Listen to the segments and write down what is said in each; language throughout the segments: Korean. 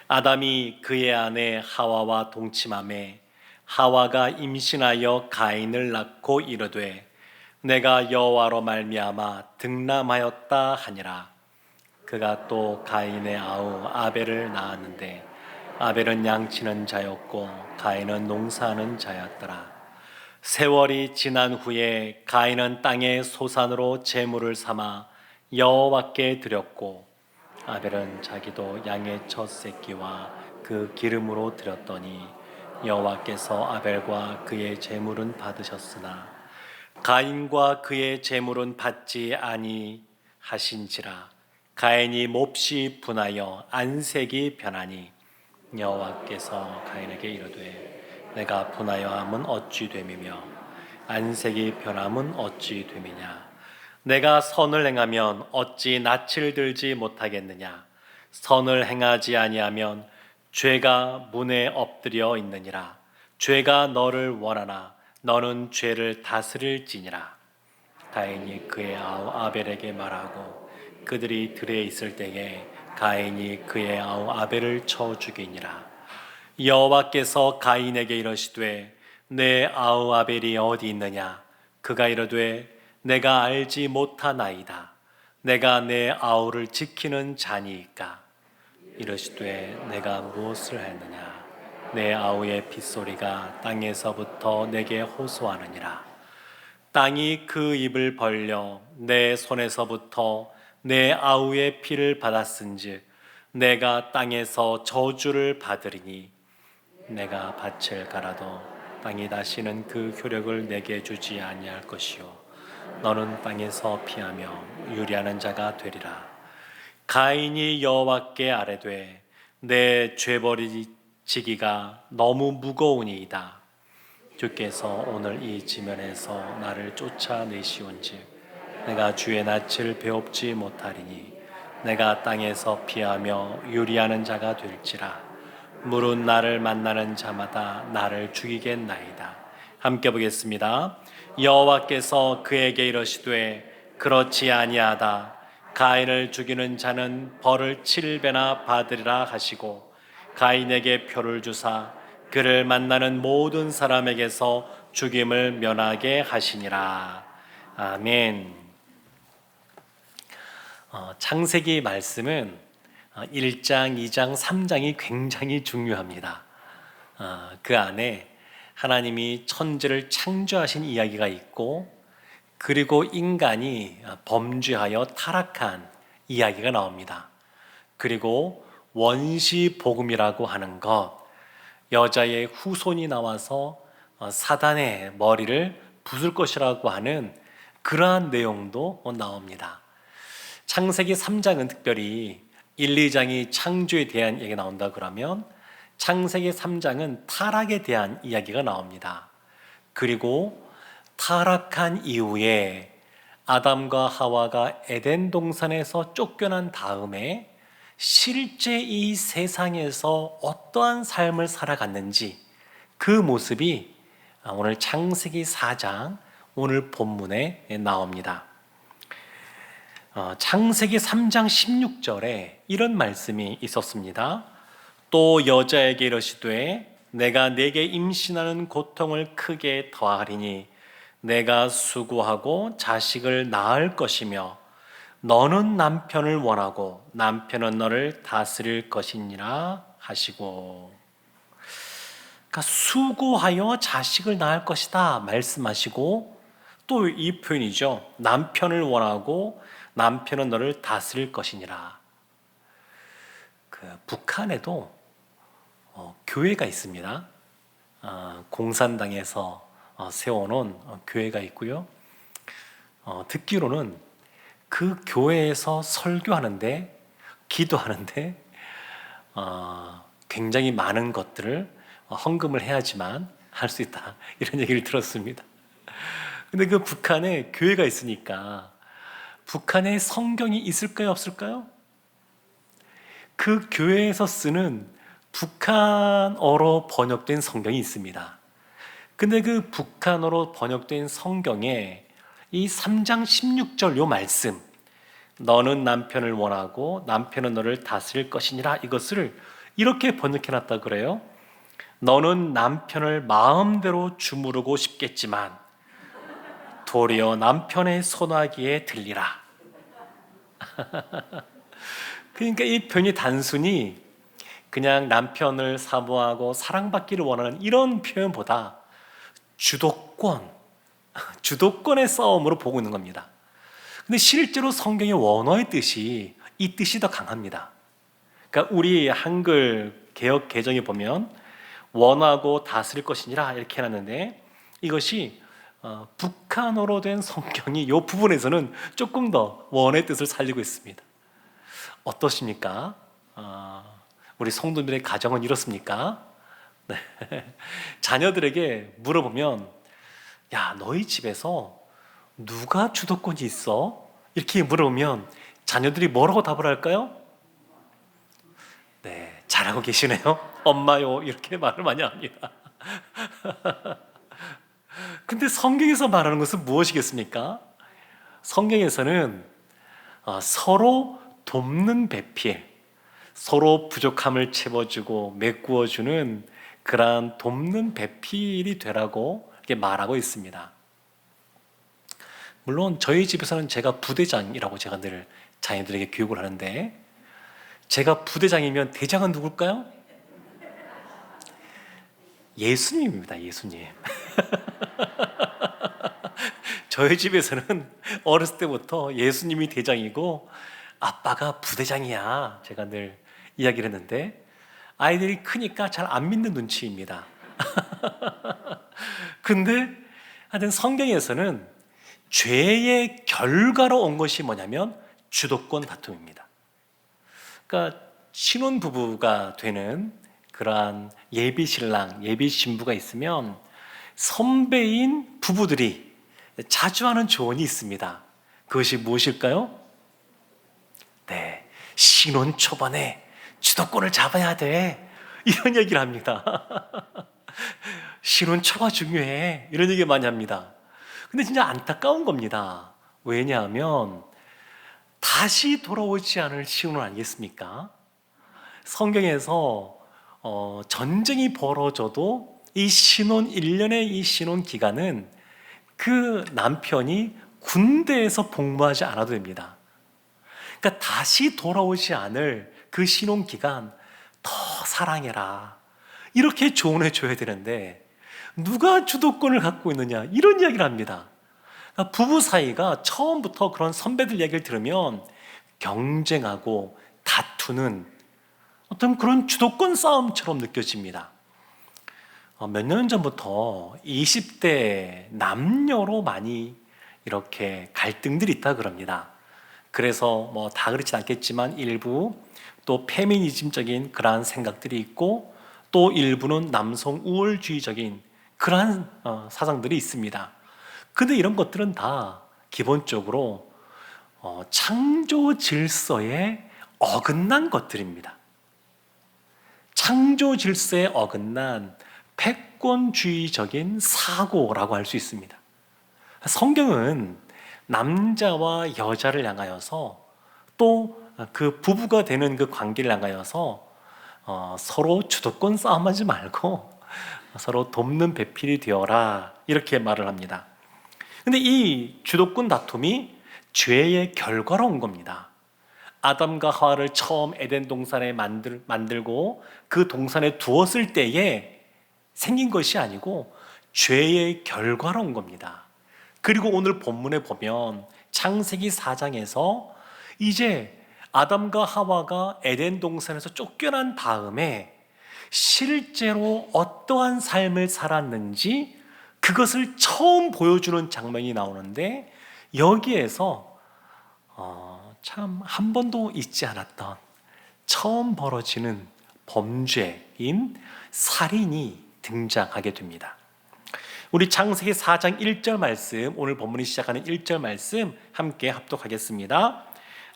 아담이 그의 아내 하와와 동침하매 하와가 임신하여 가인을 낳고 이르되 내가 여호와로 말미암아 득남하였다 하니라. 그가 또 가인의 아우 아벨을 낳았는데 아벨은 양치는 자였고 가인은 농사하는 자였더라. 세월이 지난 후에 가인은 땅의 소산으로 제물을 삼아 여호와께 드렸고 아벨은 자기도 양의 첫 새끼와 그 기름으로 드렸더니 여호와께서 아벨과 그의 제물은 받으셨으나 가인과 그의 제물은 받지 아니하신지라. 가인이 몹시 분하여 안색이 변하니 여호와께서 가인에게 이르되 내가 분하여 함은 어찌 됨이며 안색이 변함은 어찌 됨이냐. 내가 선을 행하면 어찌 낯을 들지 못하겠느냐. 선을 행하지 아니하면 죄가 문에 엎드려 있느니라. 죄가 너를 원하나 너는 죄를 다스릴지니라. 가인이 그의 아우 아벨에게 말하고 그들이 들에 있을 때에 가인이 그의 아우 아벨을 쳐 죽이니라. 여호와께서 가인에게 이르시되 내 아우 아벨이 어디 있느냐. 그가 이르되 내가 알지 못하나이다. 내가 내 아우를 지키는 자니이까. 이르시되 내가 무엇을 했느냐. 내 아우의 핏소리가 땅에서부터 내게 호소하느니라. 땅이 그 입을 벌려 내 손에서부터 내 아우의 피를 받았은즉 내가 땅에서 저주를 받으리니 내가 밭을 갈아도 땅이 다시는 그 효력을 내게 주지 아니할 것이요 너는 땅에서 피하며 유리하는 자가 되리라. 가인이 여호와께 아뢰되 내 죄버리지기가 너무 무거우니이다. 주께서 오늘 이 지면에서 나를 쫓아내시온즉 내가 주의 낯을 배웁지 못하리니 내가 땅에서 피하며 유리하는 자가 될지라. 물은 나를 만나는 자마다 나를 죽이겠나이다. 함께 보겠습니다. 여호와께서 그에게 이르시되 그렇지 아니하다. 가인을 죽이는 자는 벌을 7배나 받으리라 하시고 가인에게 표를 주사 그를 만나는 모든 사람에게서 죽임을 면하게 하시니라. 아멘. 창세기 말씀은 1장, 2장, 3장이 굉장히 중요합니다. 그 안에 하나님이 천지를 창조하신 이야기가 있고 그리고 인간이 범죄하여 타락한 이야기가 나옵니다. 그리고 원시 복음이라고 하는 것, 여자의 후손이 나와서 사단의 머리를 부술 것이라고 하는 그러한 내용도 나옵니다. 창세기 3장은 특별히 1, 2장이 창조에 대한 이야기가 나온다 그러면 창세기 3장은 타락에 대한 이야기가 나옵니다. 그리고 타락한 이후에 아담과 하와가 에덴 동산에서 쫓겨난 다음에 실제 이 세상에서 어떠한 삶을 살아갔는지 그 모습이 오늘 창세기 4장 오늘 본문에 나옵니다. 창세기 3장 16절에 이런 말씀이 있었습니다. 또 여자에게 이르시되 내가 네게 임신하는 고통을 크게 더하리니 내가 수고하고 자식을 낳을 것이며 너는 남편을 원하고 남편은 너를 다스릴 것이니라 하시고, 그러니까 수고하여 자식을 낳을 것이다 말씀하시고 또 이 표현이죠. 남편을 원하고 남편은 너를 다스릴 것이니라. 북한에도 교회가 있습니다. 공산당에서 세워놓은 교회가 있고요. 듣기로는 그 교회에서 설교하는데 기도하는데 굉장히 많은 것들을 헌금을 해야지만 할 수 있다 이런 얘기를 들었습니다. 근데 그 북한에 교회가 있으니까 북한에 성경이 있을까요 없을까요? 그 교회에서 쓰는 북한어로 번역된 성경이 있습니다. 근데 그 북한어로 번역된 성경에 이 3장 16절 요 말씀, 너는 남편을 원하고 남편은 너를 다스릴 것이니라, 이것을 이렇게 번역해놨다 그래요. 너는 남편을 마음대로 주무르고 싶겠지만 도리어 남편의 손아귀에 들리라. 그러니까 이 표현이 단순히 그냥 남편을 사모하고 사랑받기를 원하는 이런 표현보다 주도권의 싸움으로 보고 있는 겁니다. 근데 실제로 성경의 원어의 뜻이 이 뜻이 더 강합니다. 그러니까 우리 한글 개역 개정에 보면 원하고 다스릴 것이니라 이렇게 해놨는데, 이것이 북한어로 된 성경이 이 부분에서는 조금 더 원의 뜻을 살리고 있습니다. 어떠십니까? 우리 성도들의 가정은 이렇습니까? 네. 자녀들에게 물어보면 야, 너희 집에서 누가 주도권이 있어? 이렇게 물어보면 자녀들이 뭐라고 답을 할까요? 네, 잘하고 계시네요. 엄마요. 이렇게 말을 많이 합니다. 근데 성경에서 말하는 것은 무엇이겠습니까? 성경에서는 서로 돕는 배필, 서로 부족함을 채워주고 메꾸어주는 그러한 돕는 배필이 되라고 이렇게 말하고 있습니다. 물론 저희 집에서는 제가 부대장이라고 제가 늘 자녀들에게 교육을 하는데, 제가 부대장이면 대장은 누굴까요? 예수님입니다. 예수님. 저희 집에서는 어렸을 때부터 예수님이 대장이고 아빠가 부대장이야, 제가 늘 이야기를 했는데, 아이들이 크니까 잘 안 믿는 눈치입니다. 근데 하여튼 성경에서는 죄의 결과로 온 것이 뭐냐면 주도권 다툼입니다. 그러니까 신혼부부가 되는 그러한 예비 신랑, 예비 신부가 있으면 선배인 부부들이 자주 하는 조언이 있습니다. 그것이 무엇일까요? 네, 신혼 초반에 주도권을 잡아야 돼, 이런 얘기를 합니다. 신혼 초가 중요해, 이런 얘기 많이 합니다. 근데 진짜 안타까운 겁니다. 왜냐하면 다시 돌아오지 않을 신혼 아니겠습니까? 성경에서 전쟁이 벌어져도 이 신혼 1년의 이 신혼 기간은 그 남편이 군대에서 복무하지 않아도 됩니다. 그러니까 다시 돌아오지 않을 그 신혼 기간 더 사랑해라, 이렇게 조언해 줘야 되는데 누가 주도권을 갖고 있느냐, 이런 이야기를 합니다. 그러니까 부부 사이가 처음부터 그런 선배들 이야기를 들으면 경쟁하고 다투는 어떤 그런 주도권 싸움처럼 느껴집니다. 몇 년 전부터 20대 남녀로 많이 이렇게 갈등들이 있다 그럽니다. 그래서 뭐 다 그렇진 않겠지만 일부 또 페미니즘적인 그러한 생각들이 있고, 또 일부는 남성 우월주의적인 그러한 사상들이 있습니다. 근데 이런 것들은 다 기본적으로 창조 질서에 어긋난 것들입니다. 창조 질서에 어긋난 패권주의적인 사고라고 할 수 있습니다. 성경은 남자와 여자를 향하여서, 또 그 부부가 되는 그 관계를 향하여서 서로 주도권 싸움하지 말고 서로 돕는 배필이 되어라, 이렇게 말을 합니다. 근데 이 주도권 다툼이 죄의 결과로 온 겁니다. 아담과 하와를 처음 에덴 동산에 만들고 그 동산에 두었을 때에 생긴 것이 아니고 죄의 결과로 온 겁니다. 그리고 오늘 본문에 보면 창세기 4장에서 이제 아담과 하와가 에덴 동산에서 쫓겨난 다음에 실제로 어떠한 삶을 살았는지 그것을 처음 보여주는 장면이 나오는데, 여기에서 참 한 번도 있지 않았던 처음 벌어지는 범죄인 살인이 등장하게 됩니다. 우리 창세기 4장 1절 말씀, 오늘 본문이 시작하는 1절 말씀 함께 합독하겠습니다.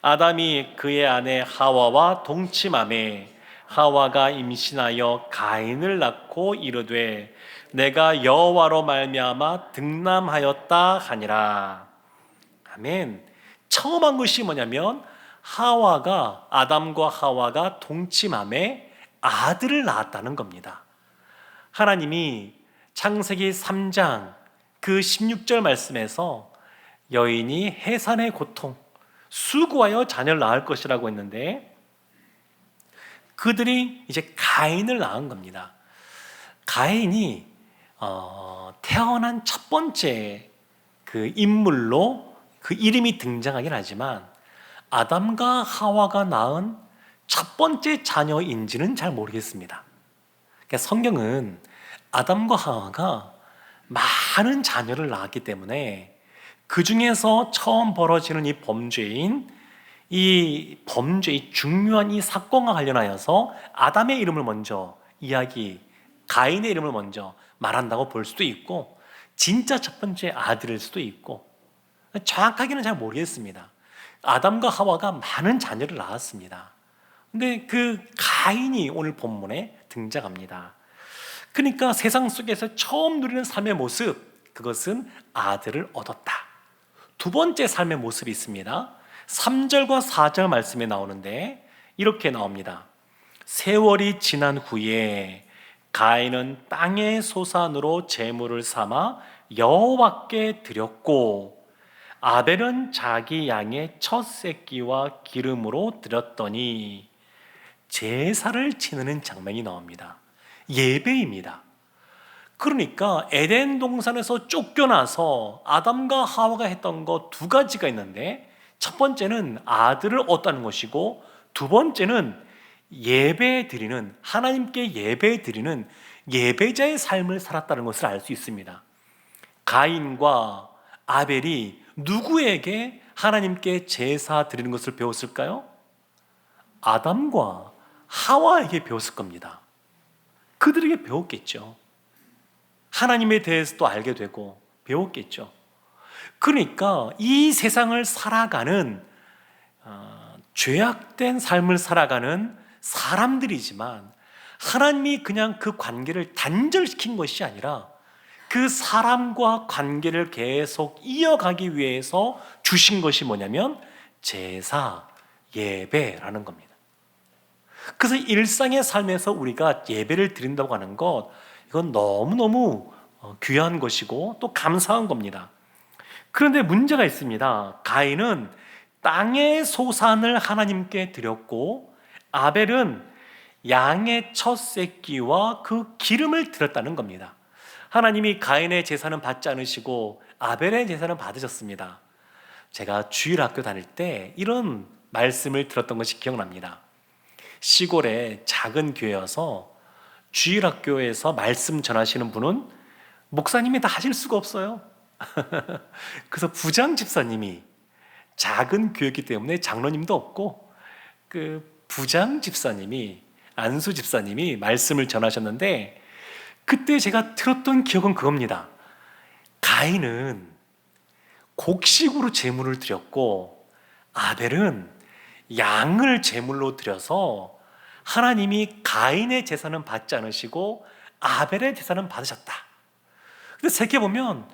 아담이 그의 아내 하와와 동침하매 하와가 임신하여 가인을 낳고 이르되 내가 여호와로 말미암아 등남하였다 하니라. 아멘. 처음 한 것이 뭐냐면 아담과 하와가 동침하매 아들을 낳았다는 겁니다. 하나님이 창세기 3장 그 16절 말씀에서 여인이 해산의 고통, 수고하여 자녀를 낳을 것이라고 했는데 그들이 이제 가인을 낳은 겁니다. 가인이 태어난 첫 번째 그 인물로 그 이름이 등장하긴 하지만 아담과 하와가 낳은 첫 번째 자녀인지는 잘 모르겠습니다. 그러니까 성경은 아담과 하와가 많은 자녀를 낳았기 때문에 그 중에서 처음 벌어지는 이 범죄의 중요한 이 사건과 관련하여서 아담의 이름을 먼저 가인의 이름을 먼저 말한다고 볼 수도 있고 진짜 첫 번째 아들일 수도 있고 정확하게는 잘 모르겠습니다. 아담과 하와가 많은 자녀를 낳았습니다. 근데 그 가인이 오늘 본문에 등장합니다. 그러니까 세상 속에서 처음 누리는 삶의 모습, 그것은 아들을 얻었다. 두 번째 삶의 모습이 있습니다. 3절과 4절 말씀에 나오는데 이렇게 나옵니다. 세월이 지난 후에 가인은 땅의 소산으로 제물을 삼아 여호와께 드렸고 아벨은 자기 양의 첫 새끼와 기름으로 드렸더니 제사를 지내는 장면이 나옵니다. 예배입니다. 그러니까 에덴 동산에서 쫓겨나서 아담과 하와가 했던 거 두 가지가 있는데 첫 번째는 아들을 얻었다는 것이고 두 번째는 하나님께 예배 드리는 예배자의 삶을 살았다는 것을 알 수 있습니다. 가인과 아벨이 누구에게 하나님께 제사 드리는 것을 배웠을까요? 아담과 하와에게 배웠을 겁니다. 그들에게 배웠겠죠. 하나님에 대해서도 알게 되고 배웠겠죠. 그러니까 이 세상을 살아가는 죄악된 삶을 살아가는 사람들이지만 하나님이 그냥 그 관계를 단절시킨 것이 아니라 그 사람과 관계를 계속 이어가기 위해서 주신 것이 뭐냐면 제사, 예배라는 겁니다. 그래서 일상의 삶에서 우리가 예배를 드린다고 하는 것, 이건 너무너무 귀한 것이고 또 감사한 겁니다. 그런데 문제가 있습니다. 가인은 땅의 소산을 하나님께 드렸고 아벨은 양의 첫 새끼와 그 기름을 드렸다는 겁니다. 하나님이 가인의 제사는 받지 않으시고 아벨의 제사는 받으셨습니다. 제가 주일학교 다닐 때 이런 말씀을 들었던 것이 기억납니다. 시골에 작은 교회여서 주일학교에서 말씀 전하시는 분은 목사님이 다 하실 수가 없어요. 그래서 부장 집사님이, 작은 교회이기 때문에 장로님도 없고 그 부장 집사님이, 안수 집사님이 말씀을 전하셨는데 그때 제가 들었던 기억은 그겁니다. 가인은 곡식으로 제물을 드렸고 아벨은 양을 제물로 드려서 하나님이 가인의 제사는 받지 않으시고 아벨의 제사는 받으셨다. 근데 생각해보면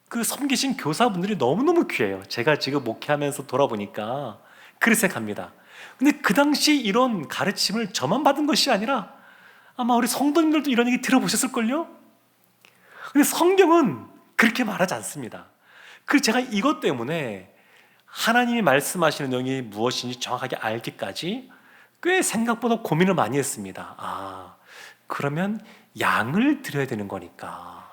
그 섬기신 교사분들이 너무너무 귀해요. 제가 지금 목회하면서 돌아보니까 그렇게 생각합니다. 근데 그 당시 이런 가르침을 저만 받은 것이 아니라 아마 우리 성도님들도 이런 얘기 들어보셨을걸요? 근데 성경은 그렇게 말하지 않습니다. 그래서 제가 이것 때문에 하나님이 말씀하시는 내용이 무엇인지 정확하게 알기까지 꽤 생각보다 고민을 많이 했습니다. 그러면 양을 드려야 되는 거니까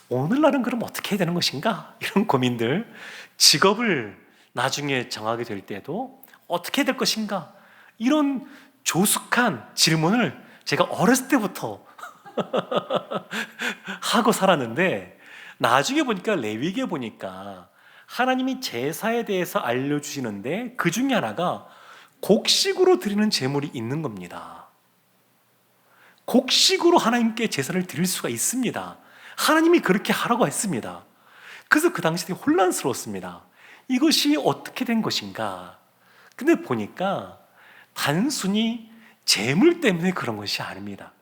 오늘날은 그럼 어떻게 해야 되는 것인가? 이런 고민들, 직업을 나중에 정하게 될 때도 어떻게 해야 될 것인가? 이런 조숙한 질문을 제가 어렸을 때부터 하고 살았는데 나중에 보니까 레위기에 보니까 하나님이 제사에 대해서 알려주시는데 그 중에 하나가 곡식으로 드리는 제물이 있는 겁니다. 곡식으로 하나님께 제사를 드릴 수가 있습니다. 하나님이 그렇게 하라고 했습니다. 그래서 그 당시 되게 혼란스러웠습니다. 이것이 어떻게 된 것인가? 근데 보니까 단순히 재물 때문에 그런 것이 아닙니다.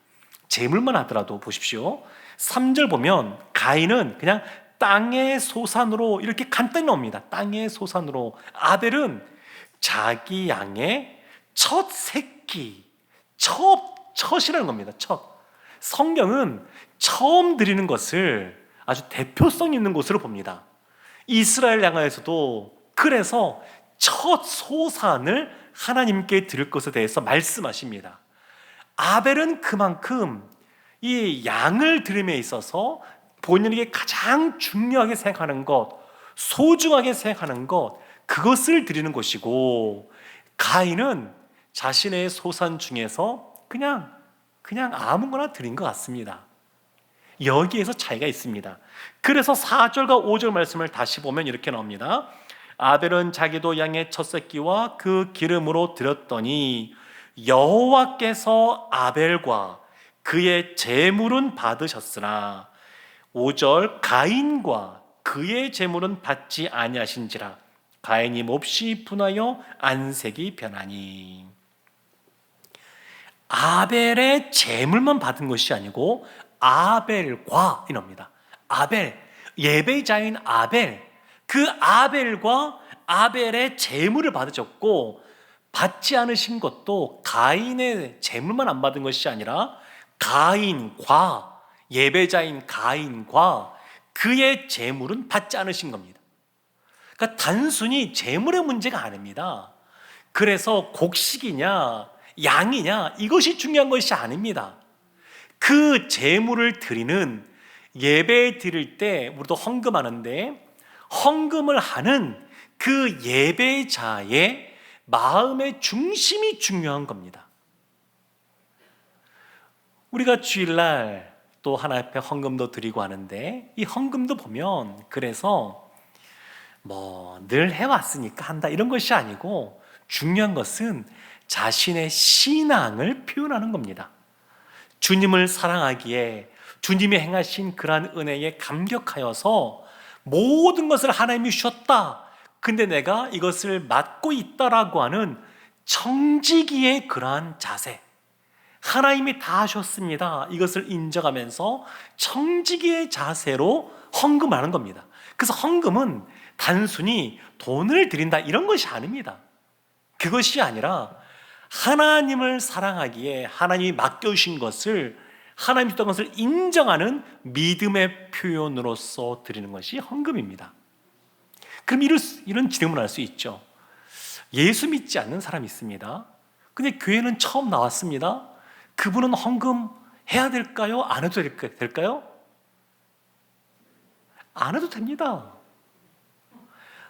재물만 하더라도 보십시오. 3절 보면 가인은 그냥 땅의 소산으로 이렇게 간단히 나옵니다. 땅의 소산으로. 아벨은 자기 양의 첫 새끼, 첫 첫이라는 겁니다. 첫. 성경은 처음 드리는 것을 아주 대표성 있는 것으로 봅니다. 이스라엘 양아에서도 그래서 첫 소산을 하나님께 드릴 것에 대해서 말씀하십니다. 아벨은 그만큼 이 양을 드림에 있어서 본인에게 가장 중요하게 생각하는 것, 소중하게 생각하는 것, 그것을 드리는 것이고, 가인은 자신의 소산 중에서 그냥 아무거나 드린 것 같습니다. 여기에서 차이가 있습니다. 그래서 4절과 5절 말씀을 다시 보면 이렇게 나옵니다. 아벨은 자기도 양의 첫 새끼와 그 기름으로 드렸더니 여호와께서 아벨과 그의 제물은 받으셨으나 5절 가인과 그의 제물은 받지 아니하신지라 가인이 몹시 분하여 안색이 변하니. 아벨의 제물만 받은 것이 아니고 아벨과 이럽니다. 아벨, 예배자인 아벨, 그 아벨과 아벨의 제물을 받으셨고, 받지 않으신 것도 가인의 제물만 안 받은 것이 아니라 가인과, 예배자인 가인과 그의 제물은 받지 않으신 겁니다. 그러니까 단순히 제물의 문제가 아닙니다. 그래서 곡식이냐 양이냐 이것이 중요한 것이 아닙니다. 그 제물을 드리는, 예배 드릴 때 우리도 헌금하는데 헌금을 하는 그 예배자의 마음의 중심이 중요한 겁니다. 우리가 주일날 또 하나님 앞에 헌금도 드리고 하는데, 이 헌금도 보면 그래서 늘 해왔으니까 한다 이런 것이 아니고, 중요한 것은 자신의 신앙을 표현하는 겁니다. 주님을 사랑하기에 주님이 행하신 그러한 은혜에 감격하여서 모든 것을 하나님이 주셨다, 근데 내가 이것을 맡고 있다라고 하는 청지기의 그러한 자세, 하나님이 다 하셨습니다, 이것을 인정하면서 청지기의 자세로 헌금하는 겁니다. 그래서 헌금은 단순히 돈을 드린다 이런 것이 아닙니다. 그것이 아니라 하나님을 사랑하기에 하나님이 맡겨주신 것을, 하나님이 주신 것을 인정하는 믿음의 표현으로서 드리는 것이 헌금입니다. 그럼 이런 질문을 할 수 있죠. 예수 믿지 않는 사람이 있습니다. 근데 교회는 처음 나왔습니다. 그분은 헌금 해야 될까요? 안 해도 될까요? 안 해도 됩니다.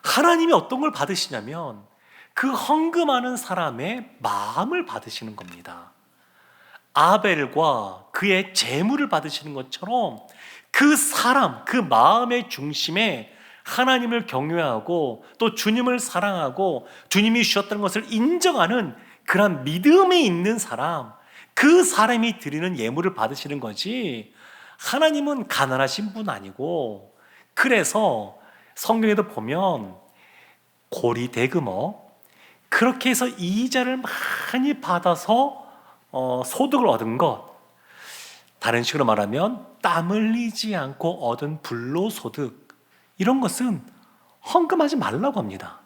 하나님이 어떤 걸 받으시냐면 그 헌금하는 사람의 마음을 받으시는 겁니다. 아벨과 그의 제물을 받으시는 것처럼 그 사람, 그 마음의 중심에 하나님을 경외하고 또 주님을 사랑하고 주님이 주셨다는 것을 인정하는 그런 믿음이 있는 사람, 그 사람이 드리는 예물을 받으시는 거지, 하나님은 가난하신 분 아니고. 그래서 성경에도 보면 고리대금어, 그렇게 해서 이자를 많이 받아서 소득을 얻은 것, 다른 식으로 말하면 땀 흘리지 않고 얻은 불로소득, 이런 것은 헌금하지 말라고 합니다.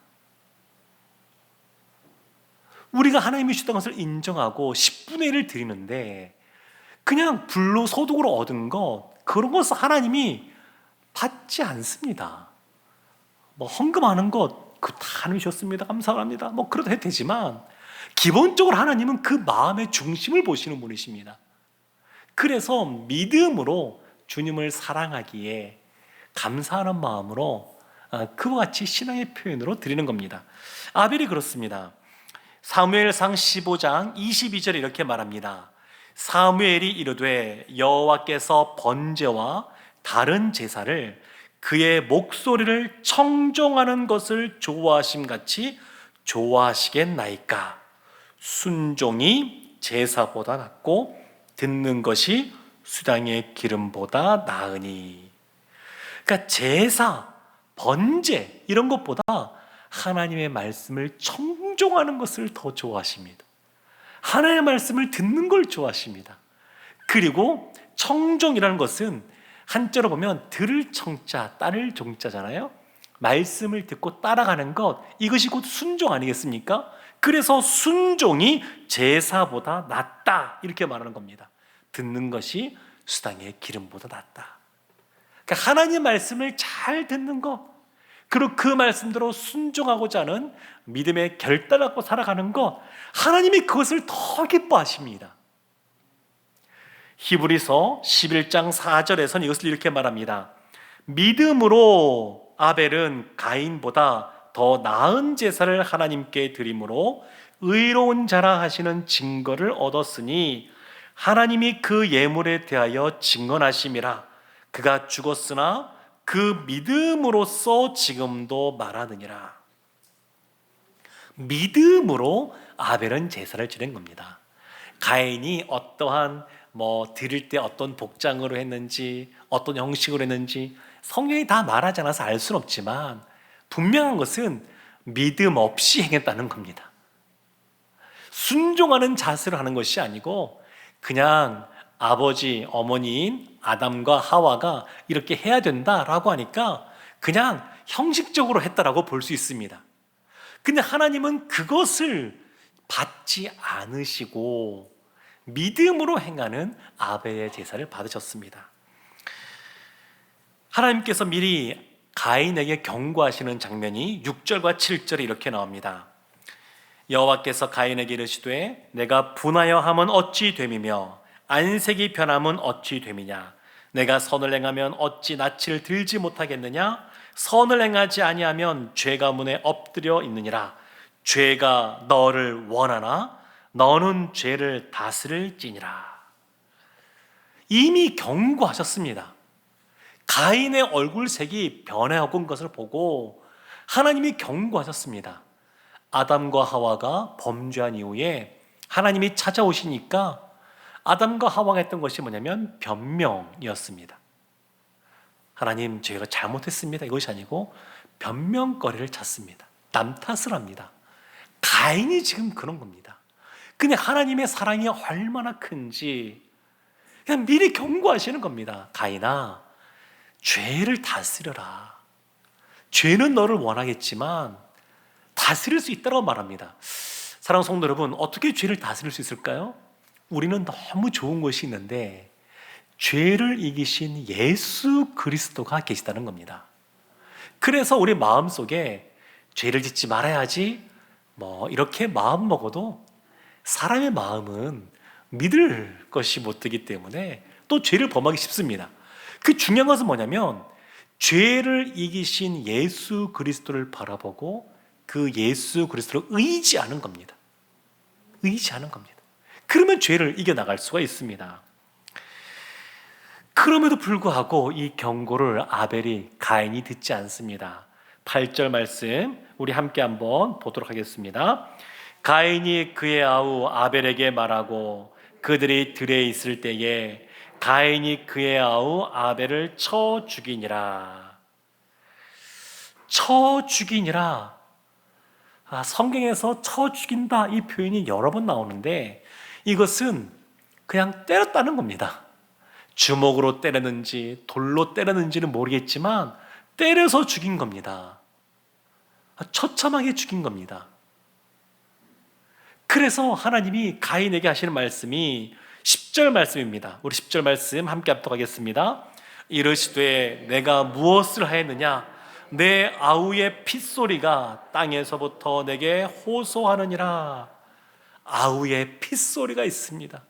우리가 하나님이 주셨던 것을 인정하고 10분의 1을 드리는데 그냥 불로소득으로 얻은 것, 그런 것을 하나님이 받지 않습니다. 헌금하는 것, 그 다 하나님이 주셨습니다, 감사합니다, 그래도 해도 되지만 기본적으로 하나님은 그 마음의 중심을 보시는 분이십니다. 그래서 믿음으로 주님을 사랑하기에 감사하는 마음으로 그와 같이 신앙의 표현으로 드리는 겁니다. 아벨이 그렇습니다. 사무엘상 15장 22절에 이렇게 말합니다. 사무엘이 이르되 여호와께서 번제와 다른 제사를 그의 목소리를 청종하는 것을 좋아하심같이 좋아하시겠나이까. 순종이 제사보다 낫고 듣는 것이 수당의 기름보다 나으니. 그러니까 제사, 번제 이런 것보다 하나님의 말씀을 청종하는 것을 더 좋아하십니다. 하나님의 말씀을 듣는 걸 좋아하십니다. 그리고 청종이라는 것은 한자로 보면 들을 청자, 따를 종자잖아요. 말씀을 듣고 따라가는 것, 이것이 곧 순종 아니겠습니까? 그래서 순종이 제사보다 낫다 이렇게 말하는 겁니다. 듣는 것이 수당의 기름보다 낫다. 그러니까 하나님 말씀을 잘 듣는 것, 그리고 그 말씀대로 순종하고자 하는 믿음의 결단을 갖고 살아가는 것, 하나님이 그것을 더 기뻐하십니다. 히브리서 11장 4절에서는 이것을 이렇게 말합니다. 믿음으로 아벨은 가인보다 더 나은 제사를 하나님께 드림으로 의로운 자라 하시는 증거를 얻었으니 하나님이 그 예물에 대하여 증언하심이라. 그가 죽었으나 그 믿음으로써 지금도 말하느니라. 믿음으로 아벨은 제사를 지낸 겁니다. 가인이 어떠한 드릴 때 어떤 복장으로 했는지, 어떤 형식으로 했는지 성경이 다 말하지 않아서 알 수는 없지만 분명한 것은 믿음 없이 행했다는 겁니다. 순종하는 자세로 하는 것이 아니고 그냥 아버지, 어머니인 아담과 하와가 이렇게 해야 된다라고 하니까 그냥 형식적으로 했다라고 볼 수 있습니다. 근데 하나님은 그것을 받지 않으시고 믿음으로 행하는 아벨의 제사를 받으셨습니다. 하나님께서 미리 가인에게 경고하시는 장면이 6절과 7절에 이렇게 나옵니다. 여호와께서 가인에게 이르시되 내가 분하여 함은 어찌 됨이며 안색이 변함은 어찌 됨이냐. 내가 선을 행하면 어찌 낯을 들지 못하겠느냐. 선을 행하지 아니하면 죄가 문에 엎드려 있느니라. 죄가 너를 원하나 너는 죄를 다스릴지니라. 이미 경고하셨습니다. 가인의 얼굴색이 변해온 것을 보고 하나님이 경고하셨습니다. 아담과 하와가 범죄한 이후에 하나님이 찾아오시니까 아담과 하와가 했던 것이 뭐냐면 변명이었습니다. 하나님, 저희가 잘못했습니다. 이것이 아니고 변명거리를 찾습니다. 남 탓을 합니다. 가인이 지금 그런 겁니다. 근데 하나님의 사랑이 얼마나 큰지 그냥 미리 경고하시는 겁니다. 가인아, 죄를 다스려라. 죄는 너를 원하겠지만 다스릴 수 있다고 말합니다. 사랑하는 성도 여러분, 어떻게 죄를 다스릴 수 있을까요? 우리는 너무 좋은 것이 있는데 죄를 이기신 예수 그리스도가 계시다는 겁니다. 그래서 우리 마음속에 죄를 짓지 말아야지 이렇게 마음 먹어도 사람의 마음은 믿을 것이 못 되기 때문에 또 죄를 범하기 쉽습니다. 그 중요한 것은 뭐냐면 죄를 이기신 예수 그리스도를 바라보고 그 예수 그리스도를 의지하는 겁니다. 의지하는 겁니다. 그러면 죄를 이겨나갈 수가 있습니다. 그럼에도 불구하고 이 경고를 가인이 듣지 않습니다. 8절 말씀 우리 함께 한번 보도록 하겠습니다. 가인이 그의 아우 아벨에게 말하고 그들이 들에 있을 때에 가인이 그의 아우 아벨을 쳐 죽이니라. 쳐 죽이니라. 성경에서 쳐 죽인다 이 표현이 여러 번 나오는데 이것은 그냥 때렸다는 겁니다. 주먹으로 때렸는지 돌로 때렸는지는 모르겠지만 때려서 죽인 겁니다. 처참하게 죽인 겁니다. 그래서 하나님이 가인에게 하시는 말씀이 10절 말씀입니다. 우리 10절 말씀 함께 합독하겠습니다. 이르시되 내가 무엇을 하였느냐. 내 아우의 핏소리가 땅에서부터 내게 호소하느니라. 아우의 핏소리가 있습니다.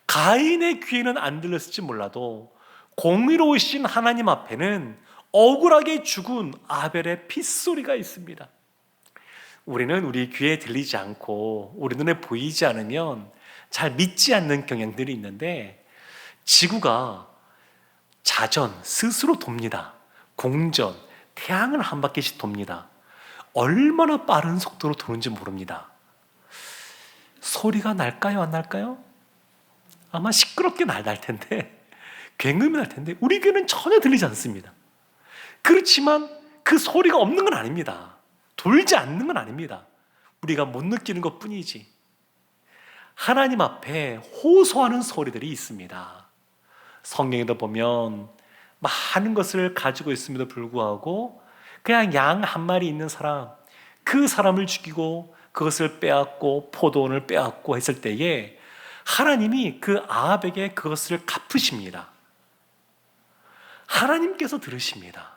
가인의 귀에는 안 들렸을지 몰라도 공의로우신 하나님 앞에는 억울하게 죽은 아벨의 핏소리가 있습니다. 우리는 우리 귀에 들리지 않고 우리 눈에 보이지 않으면 잘 믿지 않는 경향들이 있는데 지구가 자전 스스로 돕니다. 공전, 태양을 한 바퀴씩 돕니다. 얼마나 빠른 속도로 도는지 모릅니다. 소리가 날까요? 안 날까요? 아마 시끄럽게 날 텐데 굉음이 날 텐데 우리 귀는 전혀 들리지 않습니다. 그렇지만 그 소리가 없는 건 아닙니다. 돌지 않는 건 아닙니다. 우리가 못 느끼는 것 뿐이지. 하나님 앞에 호소하는 소리들이 있습니다. 성경에도 보면 많은 것을 가지고 있음에도 불구하고 그냥 양 한 마리 있는 사람, 그 사람을 죽이고 그것을 빼앗고 포도원을 빼앗고 했을 때에 하나님이 그 아합에게 그것을 갚으십니다. 하나님께서 들으십니다.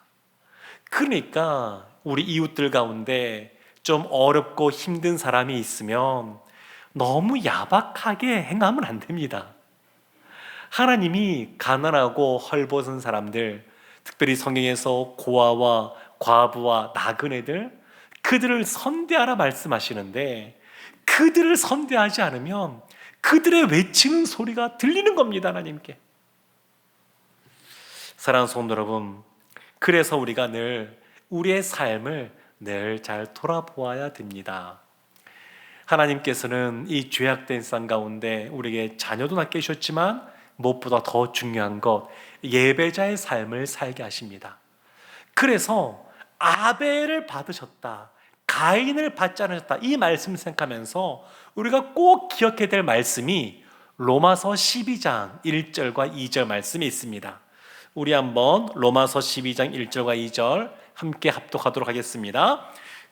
그러니까 우리 이웃들 가운데 좀 어렵고 힘든 사람이 있으면 너무 야박하게 행하면 안 됩니다. 하나님이 가난하고 헐벗은 사람들, 특별히 성경에서 고아와 과부와 나그네들, 그들을 선대하라 말씀하시는데 그들을 선대하지 않으면 그들의 외치는 소리가 들리는 겁니다. 하나님께. 사랑하는 성도 여러분, 그래서 우리가 늘 우리의 삶을 늘 잘 돌아보아야 됩니다. 하나님께서는 이 죄악된 땅 가운데 우리에게 자녀도 낳게 해주셨지만 무엇보다 더 중요한 것, 예배자의 삶을 살게 하십니다. 그래서 아벨을 받으셨다, 가인을 받지 않으셨다, 이 말씀을 생각하면서 우리가 꼭 기억해야 될 말씀이 로마서 12장 1절과 2절 말씀이 있습니다. 우리 한번 로마서 12장 1절과 2절 함께 합독하도록 하겠습니다.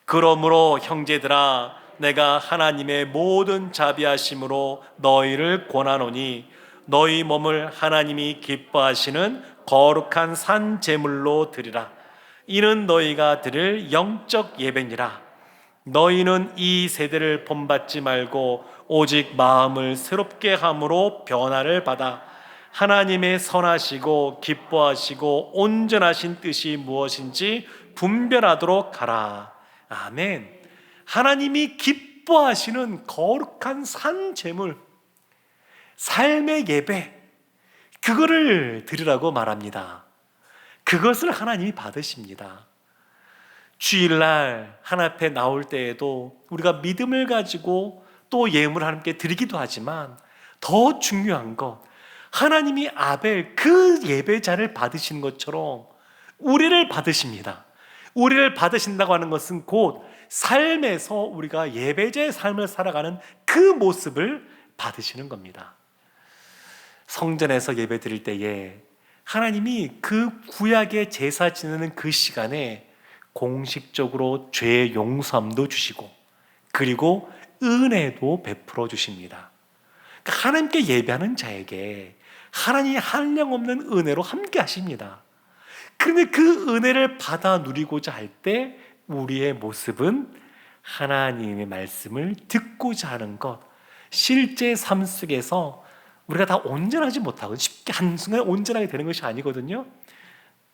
그러므로 형제들아, 내가 하나님의 모든 자비하심으로 너희를 권하노니 너희 몸을 하나님이 기뻐하시는 거룩한 산 제물로 드리라. 이는 너희가 드릴 영적 예배니라. 너희는 이 세대를 본받지 말고 오직 마음을 새롭게 함으로 변화를 받아 하나님의 선하시고 기뻐하시고 온전하신 뜻이 무엇인지 분별하도록 하라. 아멘. 하나님이 기뻐하시는 거룩한 산 제물, 삶의 예배, 그거를 드리라고 말합니다. 그것을 하나님이 받으십니다. 주일날 하나님 앞에 나올 때에도 우리가 믿음을 가지고 또 예물을 하나님께 드리기도 하지만 더 중요한 것, 하나님이 아벨 그 예배자를 받으신 것처럼 우리를 받으십니다. 우리를 받으신다고 하는 것은 곧 삶에서 우리가 예배자의 삶을 살아가는 그 모습을 받으시는 겁니다. 성전에서 예배 드릴 때에 하나님이 그 구약의 제사 지내는 그 시간에 공식적으로 죄의 용서함도 주시고 그리고 은혜도 베풀어 주십니다. 그러니까 하나님께 예배하는 자에게 하나님이 한량없는 은혜로 함께 하십니다. 그런데 그 은혜를 받아 누리고자 할 때 우리의 모습은 하나님의 말씀을 듣고자 하는 것, 실제 삶 속에서 우리가 다 온전하지 못하고 쉽게 한순간에 온전하게 되는 것이 아니거든요.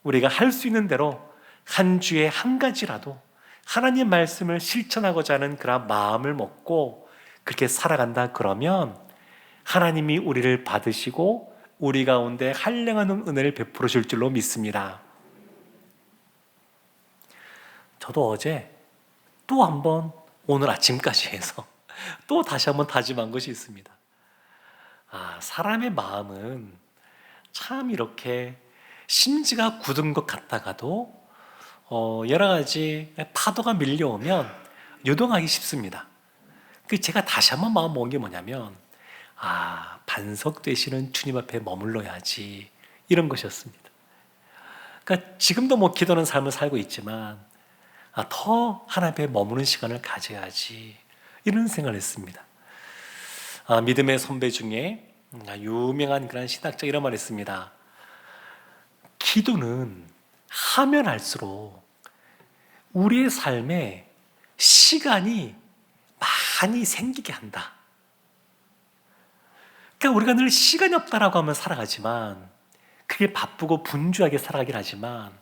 우리가 할 수 있는 대로 한 주에 한 가지라도 하나님 말씀을 실천하고자 하는 그런 마음을 먹고 그렇게 살아간다 그러면 하나님이 우리를 받으시고 우리 가운데 한량한 은혜를 베풀어 줄 줄로 믿습니다. 저도 어제 또 한번 오늘 아침까지 해서 또 다시 한번 다짐한 것이 있습니다. 사람의 마음은 참 이렇게 심지가 굳은 것 같다가도 여러 가지 파도가 밀려오면 요동하기 쉽습니다. 제가 다시 한번 마음 먹은 게 뭐냐면 반석 되시는 주님 앞에 머물러야지, 이런 것이었습니다. 그러니까 지금도 기도하는 삶을 살고 있지만 더 하나님 앞에 머무는 시간을 가져야지, 이런 생각을 했습니다. 믿음의 선배 중에 유명한 그런 신학자 이런 말을 했습니다. 기도는 하면 할수록 우리의 삶에 시간이 많이 생기게 한다. 그러니까 우리가 늘 시간이 없다라고 하면 살아가지만, 그게 바쁘고 분주하게 살아가긴 하지만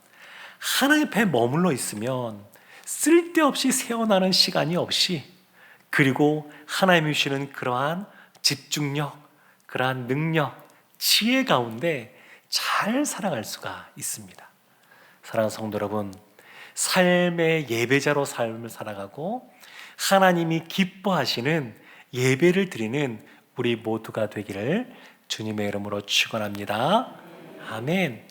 하나님 앞에 머물러 있으면 쓸데없이 새어나는 시간이 없이, 그리고 하나님이 주시는 그러한 집중력, 그러한 능력, 지혜 가운데 잘 살아갈 수가 있습니다. 사랑하는 성도 여러분, 삶의 예배자로 삶을 살아가고 하나님이 기뻐하시는 예배를 드리는 우리 모두가 되기를 주님의 이름으로 축원합니다. 아멘.